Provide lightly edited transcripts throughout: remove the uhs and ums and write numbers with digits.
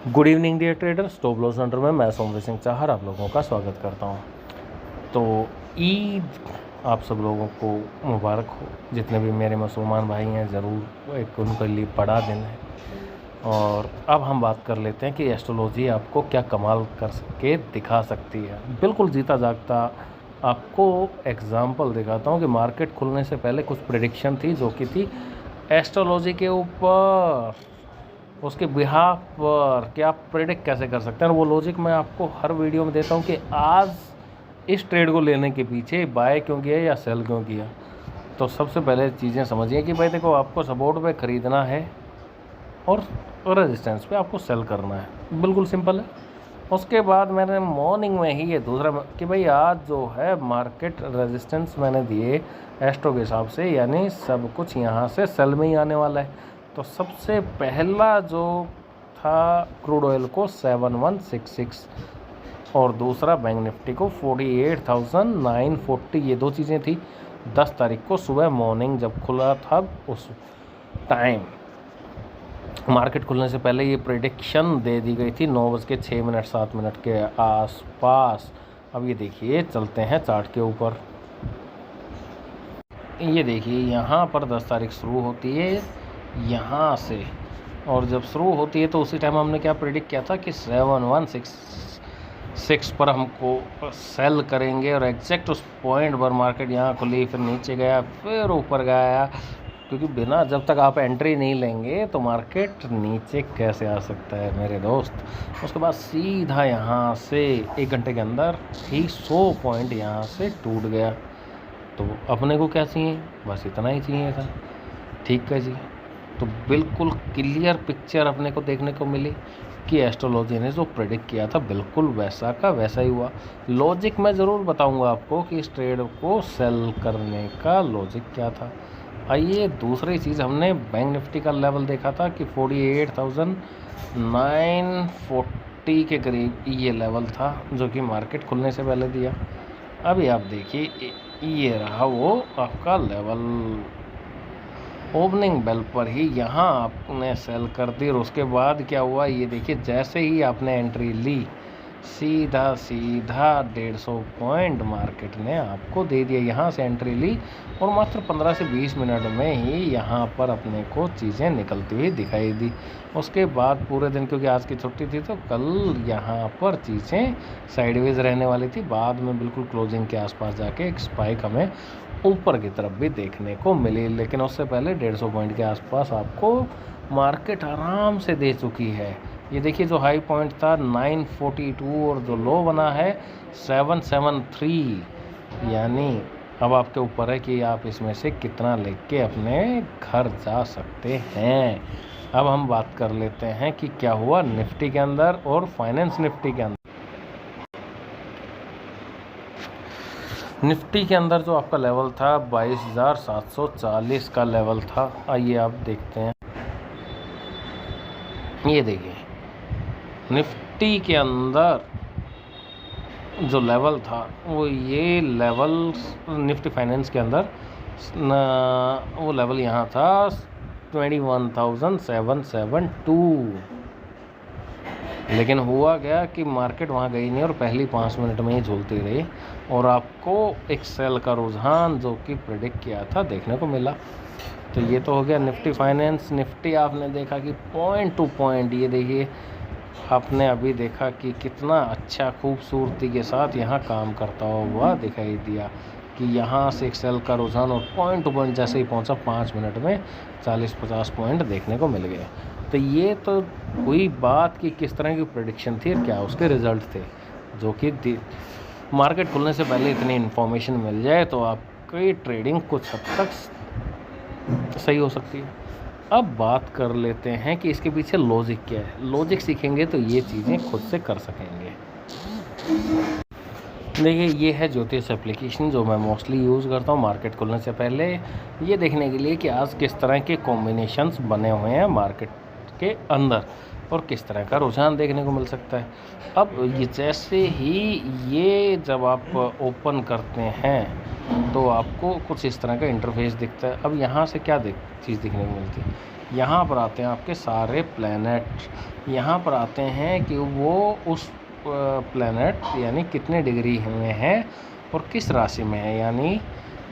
Good evening dear trader, stop loss center में मैं सोमवीर सिंह चाहर आप लोगों का स्वागत करता हूं। तो ईद आप सब लोगों को मुबारक हो। जितने भी मेरे मुसलमान भाई हैं, ज़रूर एक उनके लिए बड़ा दिन है। और अब हम बात कर लेते हैं कि एस्ट्रोलॉजी आपको क्या कमाल कर के दिखा सकती है। बिल्कुल जीता जागता आपको एग्जाम्पल दिखाता हूँ कि मार्केट खुलने से पहले कुछ प्रेडिक्शन थी जो कि थी एस्ट्रोलॉजी के ऊपर, उसके बिहाफ पर कि आप प्रेडिक्ट कैसे कर सकते हैं। और वो लॉजिक मैं आपको हर वीडियो में देता हूँ कि आज इस ट्रेड को लेने के पीछे बाय क्यों किया या सेल क्यों किया। तो सबसे पहले चीज़ें समझिए कि भाई देखो, आपको सपोर्ट पे ख़रीदना है और रेजिस्टेंस पे आपको सेल करना है, बिल्कुल सिंपल है। उसके बाद मैंने मॉर्निंग में ही ये दूसरा कि भाई आज जो है मार्केट रेजिस्टेंस मैंने दिए एस्ट्रो के हिसाब से, यानी सब कुछ यहाँ से सेल में ही आने वाला है। तो सबसे पहला जो था क्रूड ऑयल को 7166 और दूसरा बैंक निफ्टी को 48,940, ये दो चीज़ें थी 10 तारीख को सुबह मॉर्निंग जब खुला था। उस टाइम मार्केट खुलने से पहले ये प्रेडिक्शन दे दी गई थी 9:06 के आसपास। अब ये देखिए, चलते हैं चार्ट के ऊपर। ये देखिए, यहाँ पर 10 तारीख शुरू होती है यहाँ से, और जब शुरू होती है तो उसी टाइम हमने क्या प्रेडिक्ट किया था कि 7166 पर हमको सेल करेंगे। और एग्जैक्ट उस पॉइंट पर मार्केट यहाँ खुली, फिर नीचे गया, फिर ऊपर गया, क्योंकि बिना जब तक आप एंट्री नहीं लेंगे तो मार्केट नीचे कैसे आ सकता है मेरे दोस्त। उसके बाद सीधा यहाँ से 1 घंटे के अंदर ही 100 पॉइंट यहाँ से टूट गया। तो अपने को क्या चाहिए, बस इतना ही चाहिए था। ठीक है जी, तो बिल्कुल क्लियर पिक्चर अपने को देखने को मिली कि एस्ट्रोलॉजी ने जो प्रेडिक्ट किया था बिल्कुल वैसा का वैसा ही हुआ। लॉजिक मैं ज़रूर बताऊंगा आपको कि इस ट्रेड को सेल करने का लॉजिक क्या था। आइए, दूसरी चीज़, हमने बैंक निफ्टी का लेवल देखा था कि 48,940 के करीब ये लेवल था जो कि मार्केट खुलने से पहले दिया। अभी आप देखिए, ये रहा वो आपका लेवल। ओपनिंग बेल पर ही यहाँ आपने सेल कर दी और उसके बाद क्या हुआ, ये देखिए, जैसे ही आपने एंट्री ली सीधा 150 पॉइंट मार्केट ने आपको दे दिया। यहाँ से एंट्री ली और मात्र 15 से 20 मिनट में ही यहाँ पर अपने को चीज़ें निकलती हुई दिखाई दी। उसके बाद पूरे दिन, क्योंकि आज की छुट्टी थी, तो कल यहाँ पर चीज़ें साइडवेज रहने वाली थी। बाद में बिल्कुल क्लोजिंग के आसपास जाके एक स्पाइक हमें ऊपर की तरफ भी देखने को मिली, लेकिन उससे पहले 150 पॉइंट के आसपास आपको मार्केट आराम से दे चुकी है। ये देखिए, जो हाई पॉइंट था 942 और जो लो बना है 773, यानी अब आपके ऊपर है कि आप इसमें से कितना लेके अपने घर जा सकते हैं। अब हम बात कर लेते हैं कि क्या हुआ निफ्टी के अंदर और फाइनेंस निफ्टी के अंदर। निफ्टी के अंदर जो आपका लेवल था 22,740 का लेवल था। आइए आप देखते हैं, ये देखिए निफ्टी के अंदर जो लेवल था वो ये लेवल, निफ्टी फाइनेंस के अंदर वो लेवल यहाँ था 21,772। लेकिन हुआ क्या कि मार्केट वहाँ गई नहीं और पहली 5 मिनट में ही झूलती रही और आपको एक सेल का रुझान जो कि प्रेडिक्ट किया था देखने को मिला। तो ये तो हो गया निफ्टी फाइनेंस। निफ्टी आपने देखा कि पॉइंट टू पॉइंट, ये देखिए आपने अभी देखा कि कितना अच्छा खूबसूरती के साथ यहाँ काम करता हुआ दिखाई दिया कि यहाँ से एक सेल का रुझान और पॉइंट टू पॉइंट जैसे ही पहुँचा 5 मिनट में 40-50 पॉइंट देखने को मिल गए। तो ये तो हुई बात कि किस तरह की प्रेडिक्शन थी और क्या उसके रिज़ल्ट थे, जो कि मार्केट खुलने से पहले इतनी इन्फॉर्मेशन मिल जाए तो आपकी ट्रेडिंग कुछ हद तक सही हो सकती है। अब बात कर लेते हैं कि इसके पीछे लॉजिक क्या है। लॉजिक सीखेंगे तो ये चीज़ें खुद से कर सकेंगे। देखिए, ये है ज्योतिष एप्लीकेशन जो मैं मोस्टली यूज़ करता हूँ मार्केट खुलने से पहले, ये देखने के लिए कि आज किस तरह के कॉम्बिनेशंस बने हुए हैं मार्केट के अंदर और किस तरह का रुझान देखने को मिल सकता है। अब ये जैसे ही ये जब आप ओपन करते हैं तो आपको कुछ इस तरह का इंटरफेस दिखता है। अब यहाँ से क्या चीज़ दिखने को मिलती है, यहाँ पर आते हैं आपके सारे प्लैनेट, यहाँ पर आते हैं कि वो उस प्लैनेट यानी कितने डिग्री में है और किस राशि में है, यानी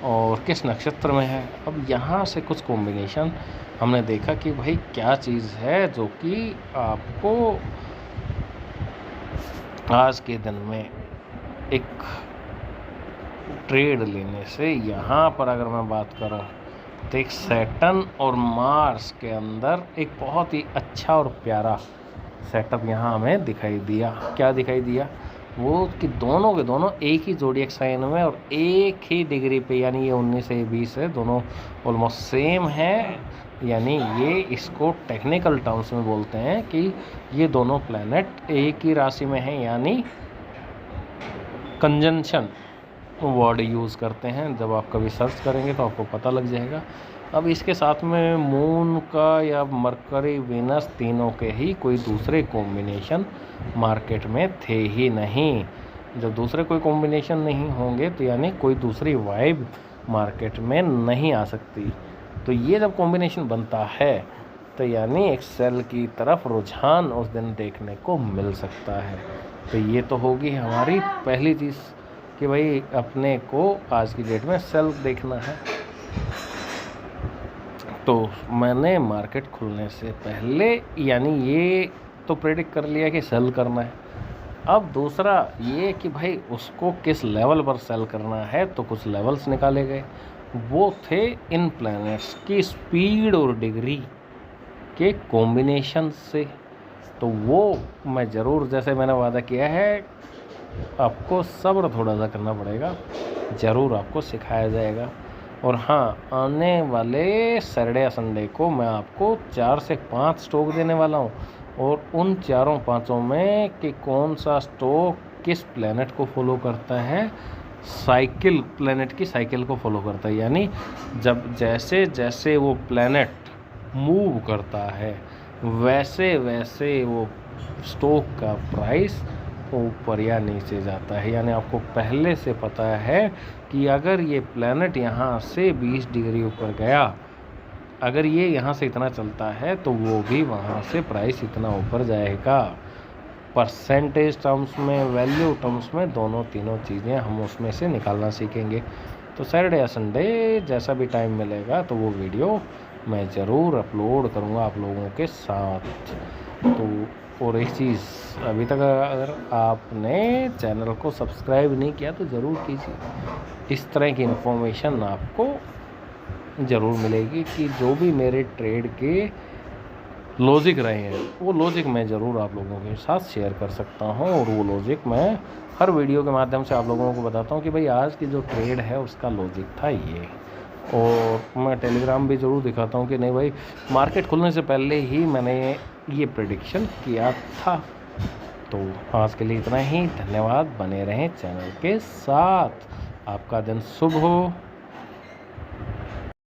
और किस नक्षत्र में है। अब यहाँ से कुछ कॉम्बिनेशन हमने देखा कि भाई क्या चीज़ है जो कि आपको आज के दिन में एक ट्रेड लेने से, यहाँ पर अगर मैं बात करूँ तो एक सैटर्न और मार्स के अंदर एक बहुत ही अच्छा और प्यारा सेटअप यहाँ हमें दिखाई दिया। क्या दिखाई दिया? वो कि दोनों के दोनों एक ही जोडिएक साइन में और एक ही डिग्री पे, यानी ये 19 से 20 है, दोनों ऑलमोस्ट सेम है। यानी ये इसको टेक्निकल टर्म्स में बोलते हैं कि ये दोनों प्लैनेट एक ही राशि में हैं, यानी कंजंक्शन वर्ड यूज़ करते हैं। जब आप कभी सर्च करेंगे तो आपको पता लग जाएगा। अब इसके साथ में मून का या मरकरी, वीनस, तीनों के ही कोई दूसरे कॉम्बिनेशन मार्केट में थे ही नहीं। जब दूसरे कोई कॉम्बिनेशन नहीं होंगे तो यानी कोई दूसरी वाइब मार्केट में नहीं आ सकती। तो ये जब कॉम्बिनेशन बनता है तो यानी एक सेल की तरफ रुझान उस दिन देखने को मिल सकता है। तो ये तो होगी हमारी पहली चीज़ कि भाई अपने को आज की डेट में सेल देखना है। तो मैंने मार्केट खुलने से पहले यानी ये तो प्रेडिक्ट कर लिया कि सेल करना है। अब दूसरा ये कि भाई उसको किस लेवल पर सेल करना है, तो कुछ लेवल्स निकाले गए। वो थे इन प्लैनेट्स की स्पीड और डिग्री के कॉम्बिनेशन से। तो वो मैं ज़रूर, जैसे मैंने वादा किया है, आपको सब्र थोड़ा सा करना पड़ेगा, ज़रूर आपको सिखाया जाएगा। और हाँ, आने वाले सैटरडे या संडे को मैं आपको 4 से 5 स्टॉक देने वाला हूँ, और उन चारों पाँचों में कि कौन सा स्टॉक किस प्लैनेट को फॉलो करता है, साइकिल, प्लैनेट की साइकिल को फॉलो करता है। यानी जब जैसे जैसे वो प्लैनेट मूव करता है वैसे वैसे वो स्टॉक का प्राइस ऊपर या नीचे जाता है। यानी आपको पहले से पता है कि अगर ये प्लैनेट यहाँ से 20 डिग्री ऊपर गया, अगर ये यहाँ से इतना चलता है तो वो भी वहाँ से प्राइस इतना ऊपर जाएगा। परसेंटेज टर्म्स में, वैल्यू टर्म्स में, दोनों तीनों चीज़ें हम उसमें से निकालना सीखेंगे। तो सैटरडे या संडे जैसा भी टाइम मिलेगा तो वो वीडियो मैं ज़रूर अपलोड करूँगा आप लोगों के साथ। तो और एक चीज़, अभी तक अगर आपने चैनल को सब्सक्राइब नहीं किया तो ज़रूर कीजिए। इस तरह की इन्फॉर्मेशन आपको ज़रूर मिलेगी कि जो भी मेरे ट्रेड के लॉजिक रहे हैं वो लॉजिक मैं ज़रूर आप लोगों के साथ शेयर कर सकता हूं। और वो लॉजिक मैं हर वीडियो के माध्यम से आप लोगों को बताता हूं कि भाई आज की जो ट्रेड है उसका लॉजिक था ये। और मैं टेलीग्राम भी ज़रूर दिखाता हूं कि नहीं भाई, मार्केट खुलने से पहले ही मैंने ये प्रेडिक्शन किया था। तो आज के लिए इतना ही, धन्यवाद। बने रहें चैनल के साथ। आपका दिन शुभ हो।